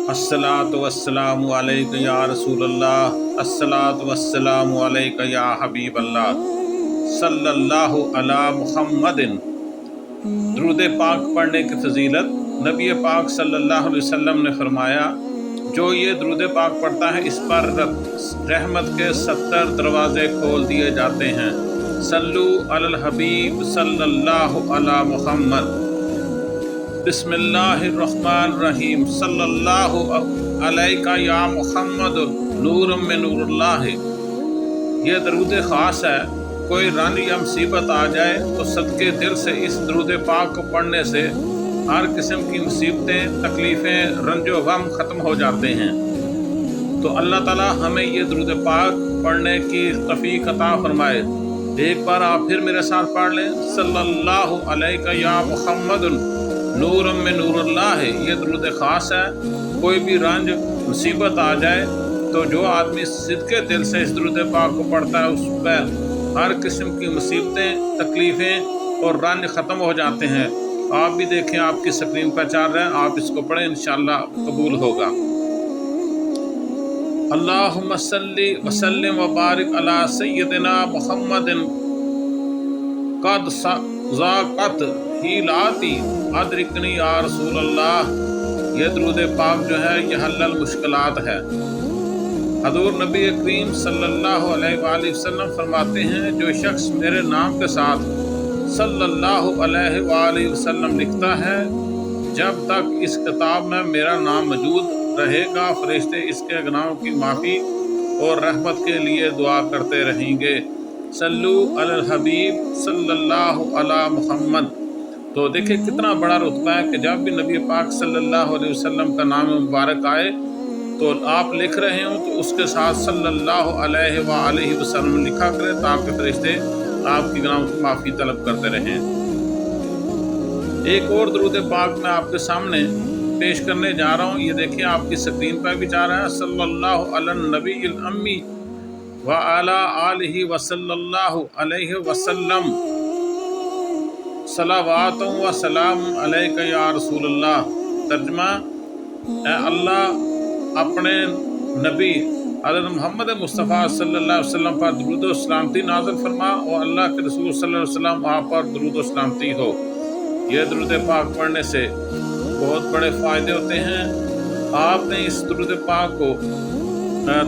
अस्सलातु वस्सलामु अलैका या रसूलल्लाह, अस्सलातु वस्सलामु अलैका या हबीबल्लाह, सल्लल्लाहु अला मुहम्मदिन। दुरूद पाक पढ़ने की फजीलत। नबी पाक सल्लल्लाहु अलैहि वसल्लम ने फरमाया, जो ये दुरूद पाक पढ़ता है इस पर रहमत के 70 दरवाजे खोल दिए जाते हैं। सल्लु अलल हबीब सल्लल्लाहु अला मुहम्मद। बिस्मिल्लाहिर्रहमानिर्रहीम। सल्लल्लाहु अलैका या मुहम्मद नूरम में नूरुल्लाह। यह दरूद ख़ास है। कोई रंज या मुसीबत आ जाए तो सदके दिल से इस दरूद पाक को पढ़ने से हर किस्म की मुसीबतें, तकलीफ़ें, रंजो गम ख़त्म हो जाते हैं। तो अल्लाह ताला हमें ये दरूद पाक पढ़ने की तौफ़ीक़ अता फरमाए। एक बार आप फिर मेरे साथ पढ़ लें, सल्लल्लाहु अलैका या मुहम्मद नूरम में नूरुल्लाह। ये दरूद ख़ास है। कोई भी रंज मुसीबत आ जाए तो जो आदमी सिद्के दिल से इस दरूद पाक को पढ़ता है उस पर हर किस्म की मुसीबतें, तकलीफ़ें और रंज ख़त्म हो जाते हैं। आप भी देखें, आपकी स्क्रीन पर चल रहा है, आप इसको पढ़ें, इंशाअल्लाह कबूल होगा। अल्लाहुम्मा सल्ली व सल्लिम व बारिक अला सय्यदिना मुहम्मदिन कद ज़ाक़त हीलाती अदरिकनी या रसूल अल्लाह। ये दरूद पाक जो है यह हल्लल मुश्किलात है। हज़ूर नबी करीम सल्लल्लाहु अलैहि वसल्लम फरमाते हैं, जो शख्स मेरे नाम के साथ सल्लल्लाहु अलैहि वसल्लम लिखता है, जब तक इस किताब में मेरा नाम मौजूद रहेगा फरिश्ते इसके गुनाहों की माफ़ी और रहमत के लिए दुआ करते रहेंगे। सल्लु अलल हबीब सल्लल्लाहु अला मुहम्मद। तो देखिए कितना बड़ा रुतबा है कि जब भी नबी पाक सल्लल्लाहु अलैहि वसल्लम का नाम मुबारक आए तो आप लिख रहे हो तो उसके साथ सल्लल्लाहु अलैहि वसल्लम लिखा करें, ताकि फरिश्ते आपकी गुनाहों की माफ़ी तलब करते रहें। एक और दरूद पाक मैं आपके सामने पेश करने जा रहा हूँ। ये देखिए आपकी स्क्रीन पर भी जा रहा है, सल्लल्लाहु अला नबील अम्मी व अला आलिहि व सल्लल्लाहु अलैहि वसल्लम सलावातु व सलाम अलैका या रसूलल्लाह। तर्जुमा, अल्लाह अपने नबी हज़रत मोहम्मद मुस्तफ़ा सल्लल्लाहु अलैहि वसल्लम पर दरूद व सलामती नाज़िल फरमा और अल्लाह के रसूल सल्लल्लाहु अलैहि वसल्लम आप पर दरूद व सलामती हो। यह दरूद पाक पढ़ने से बहुत बड़े फ़ायदे होते हैं। आपने इस दरूद पाक को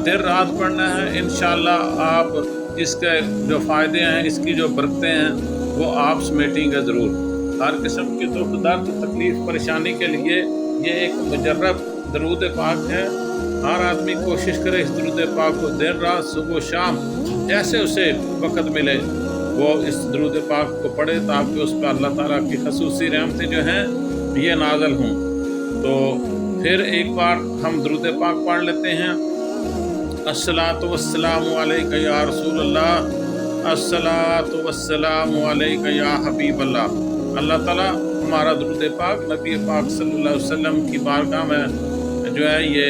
देर रात पढ़ना है। इंशाअल्लाह आप इसके जो फ़ायदे हैं, इसकी जो बरकतें हैं वो आप समेटेंगे ज़रूर। हर किस्म की दुख, दर्द, तकलीफ़, परेशानी के लिए ये एक मुजर्रब दरूद पाक है। हर आदमी कोशिश करे इस दरूद पाक को देर रात, सुबह शाम जैसे उसे वक़्त मिले वो इस दरूद पाक को पढ़े, ताकि उस पर अल्लाह ताला की खसूसी रहमतें जो हैं ये नाज़िल हों। तो फिर एक बार हम दरूद पाक पढ़ लेते हैं। अस्सलातु वस्सलामु अलैका या रसूल अल्लाह, अस्सलातु वस्सलामु अलैका या हबीब अल्लाह। अल्लाह ताला हमारा दरूद पाक नबी पाक सल्लल्लाहु अलैहि वसल्लम की बारगाह में जो है ये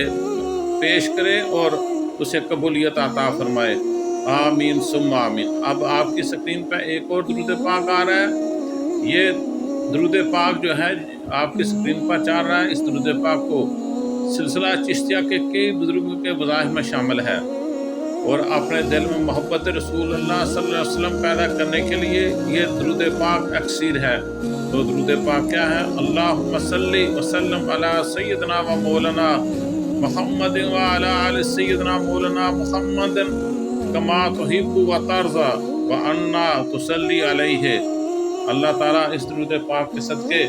पेश करे और उसे कबूलियत अता फरमाए। आमीन सुम्मा आमीन। अब आपकी स्क्रीन पर एक और दरूद पाक आ रहा है। ये दरूद पाक जो है आपकी स्क्रीन पर चल रहा है। इस दरूद पाक को सिलसिला चिश्तिया के कई बुजुर्गों के वज़ाइफ में शामिल है और अपने दिल में मोहब्बत रसूल अल्लाह सल्लल्लाहु अलैहि वसल्लम पैदा करने के लिए ये दरूद पाक अक्सीर है। तो दरूद पाक क्या है? अल्लाहुम्मा सल्ली व सल्लिम अला सय्यदना व मौलाना मुहम्मद व अला आलि सय्यदना मौलाना मुहम्मद कमा तुहिब्बु व तर्ज़ा व अन्ना तुसल्ली अलैहि। अल्लाह ताला इस दरूद पाक के सदके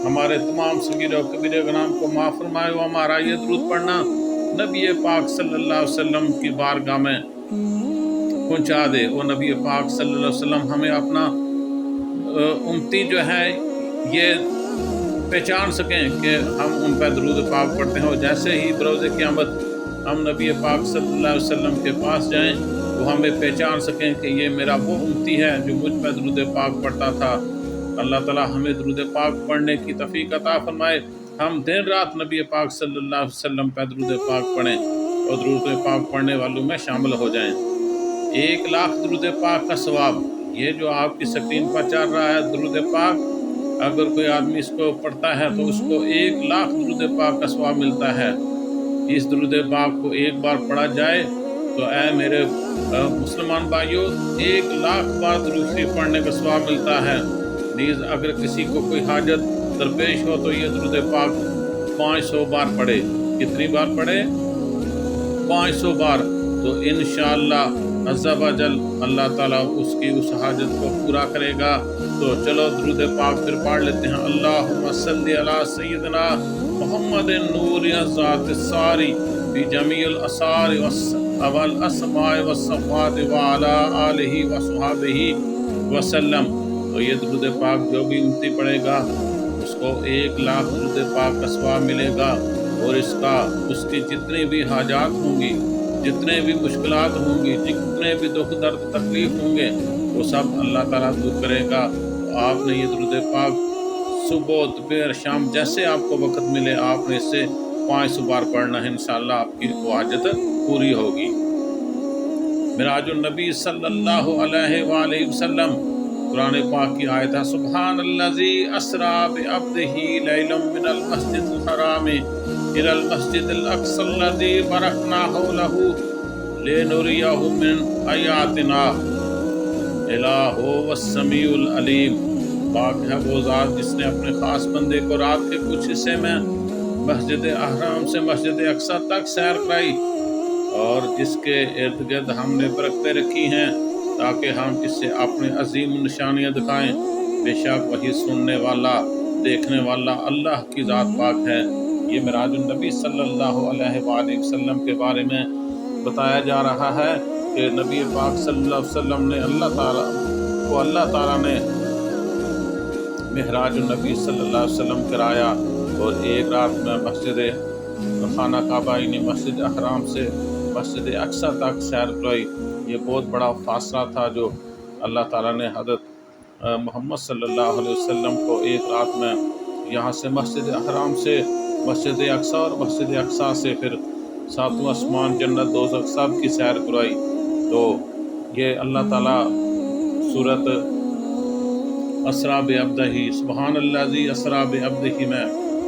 हमारे तमाम सगीरा और कबीरा गुनाह को माफ़ फरमाए व हमारा ये दरूद पढ़ना नबी पाक सल्लल्लाहु अलैहि वसल्लम की बारगाह में पहुँचा दे और नबी पाक सल्लल्लाहु अलैहि वसल्लम हमें अपना उम्मती जो है ये पहचान सकें कि हम उन पर दरूद पाक पढ़ते हैं। और जैसे ही बरोज़ क़यामत हम नबी पाक सल्लल्लाहु अलैहि वसल्लम के पास जाएं तो हमें पहचान सकें कि ये मेरा वो उम्मती है जो मुझ पर दरूद पाक पढ़ता था। अल्लाह ताला हमें दरूद पाक पढ़ने की तौफ़ीक़ अता फरमाए। हम दिन रात नबी पाक सल्लल्लाहु अलैहि वसल्लम पर दरूद पाक पढ़ें और दरूद पाक पढ़ने वालों में शामिल हो जाएं। 1 लाख दरूद पाक का सवाब, ये जो आपकी स्क्रीन पर चल रहा है दरूद पाक, अगर कोई आदमी इसको पढ़ता है तो उसको 1 लाख दरूद पाक का सवाब मिलता है। اس درود پاک کو ایک بار پڑھا جائے تو اے میرے مسلمان بھائیوں 1,00,000 بار درود شریف پڑھنے کا ثواب ملتا ہے۔ نیز اگر کسی کو کوئی حاجت درپیش ہو تو یہ درود پاک 500 بار پڑھے۔ کتنی بار پڑھے؟ 500 بار۔ تو انشاءاللہ عز و جل اللہ تعالیٰ اس کی اس حاجت کو پورا کرے گا۔ تو چلو درود پاک پھر پڑھ لیتے ہیں۔ اللہم صلی علی سیدنا محمد نور ذات الساری فی جمیع الاسار والاسماء والصفات وعلی آلہ وصحبہ وسلم۔ تو یہ درود پاک جو بھی امتی پڑھے گا اس کو 1,00,000 درود پاک کا ثواب ملے گا، اور اس کی جتنی بھی حاجات ہوں گی، جتنے بھی مشکلات ہوں گی، جتنے بھی دکھ درد تکلیف ہوں گے وہ سب اللہ تعالیٰ دور کرے گا۔ تو آپ نے یہ درود پاک صبح دوپہر شام جیسے آپ کو وقت ملے آپ نے اس سے 500 بار پڑھنا ہے، انشاءاللہ آپ کی وہ حاجت پوری ہوگی۔ معراج النبی صلی اللہ علیہ وآلہ وسلم، قرآن پاک کی آیت ہے سبحان الذی اسریٰ بعبدہ لیلا من المسجد الحرام الی المسجد الاقصی الذی بارکنا حولہ لنریہ من آیاتنا الہ هو السمیع العلیم۔ پاک ہے وہ ذات جس نے اپنے خاص بندے کو رات کے کچھ حصے میں مسجد احرام سے مسجد اقصی تک سیر کرائی، اور جس کے ارد گرد ہم نے برکتیں رکھی ہیں تاکہ ہم اس سے اپنے عظیم نشانیاں دکھائیں۔ بے شک وہی سننے والا دیکھنے والا اللہ کی ذات پاک ہے۔ یہ معراج النبی صلی اللہ علیہ وآلہ وسلم کے بارے میں بتایا جا رہا ہے کہ نبی پاک صلی اللہ علیہ وسلم نے اللہ تعالیٰ نے معراج النبی صلی اللہ علیہ وسلم کرایا، اور ایک رات میں مسجد خانہ کعبہ یعنی مسجد احرام سے مسجد اقصی تک سیر کرائی۔ یہ بہت بڑا فاصلہ تھا جو اللہ تعالیٰ نے حضرت محمد صلی اللہ علیہ وسلم کو ایک رات میں یہاں سے مسجد احرام سے مسجد اقصی اور مسجد اقصی سے پھر ساتواں آسمان جنت دوزخ سب کی سیر کرائی۔ تو یہ اللہ تعالیٰ سورت اسریٰ بعبدہ سبحان الذی اسریٰ بعبدہ میں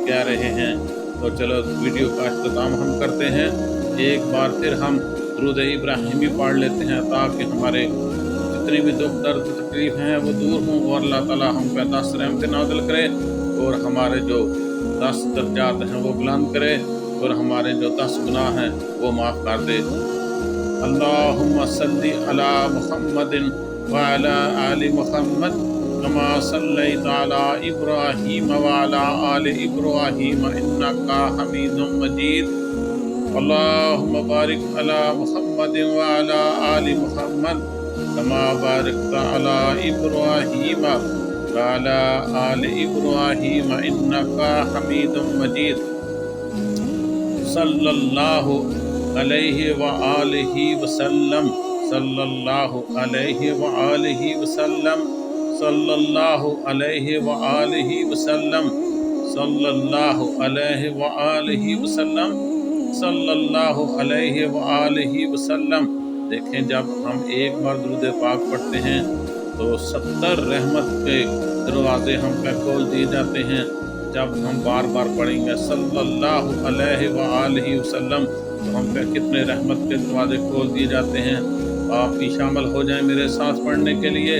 کہہ رہے ہیں۔ تو چلو ویڈیو کا اختتام ہم کرتے ہیں، ایک بار پھر ہم درود ابراہیمی پڑھ لیتے ہیں تاکہ ہمارے جتنی بھی دکھ درد تکلیف ہیں وہ دور ہوں، اور اللہ تعالیٰ ہم پہ 10 رحمت نازل کرے، اور ہمارے جو 10 درجات ہیں وہ بلند کرے، اور ہمارے جو 10 گناہ ہیں وہ معاف کر دے۔ اللہم صلی علی محمد وعلی آل محمد کما صلیت علی ابراہیم وعلی آل ابراہیم انکا حمید مجید۔ اللہم بارک علی محمد وعلی آل محمد کما بارکت علی ابراہیم وعلی آل ابراہیم انکا حمید مجید۔ صلی اللہ علیہ وآلہ وسلم، صلی اللہ علیہ وآلہ وسلم، صلی اللہ علیہ وآلہ وسلم، صلی اللہ علیہ وآلہ وسلم، صلی اللہ علیہ وآلہ وسلم۔ دیکھیں جب ہم ایک بار درود پاک پڑھتے ہیں تو 70 رحمت کے دروازے ہم پہ کھول دیے جاتے ہیں۔ جب ہم بار بار پڑھیں گے صلی اللہ علیہ وآلہ وسلم تو ہم پہ کتنے رحمت کے دروازے کھول دیے جاتے ہیں۔ آپ بھی شامل ہو جائیں میرے ساتھ پڑھنے کے لیے،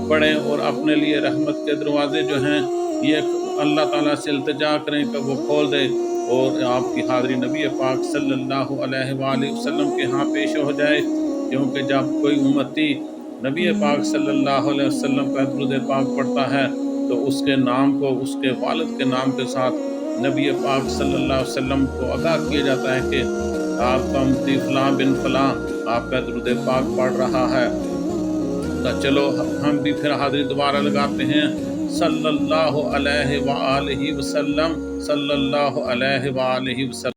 پڑھیں اور اپنے لیے رحمت کے دروازے جو ہیں یہ اللہ تعالیٰ سے التجا کریں کہ وہ کھول دے، اور آپ کی حاضری نبی پاک صلی اللہ علیہ وآلہ وسلم کے ہاں پیش ہو جائے، کیونکہ جب کوئی امتی نبی پاک صلی اللہ علیہ وسلم کا درود پاک پڑھتا ہے تو اس کے نام کو اس کے والد کے نام کے ساتھ نبی پاک صلی اللہ علیہ وسلم کو آگاہ کیا جاتا ہے کہ آپ کا امتی فلاں بن فلاں آپ کا درود پاک پڑھ رہا ہے۔ تو چلو ہم بھی پھر حاضری دوبارہ لگاتے ہیں صلی اللہ علیہ وآلہ وسلم، صلی اللہ علیہ وآلہ وسلم۔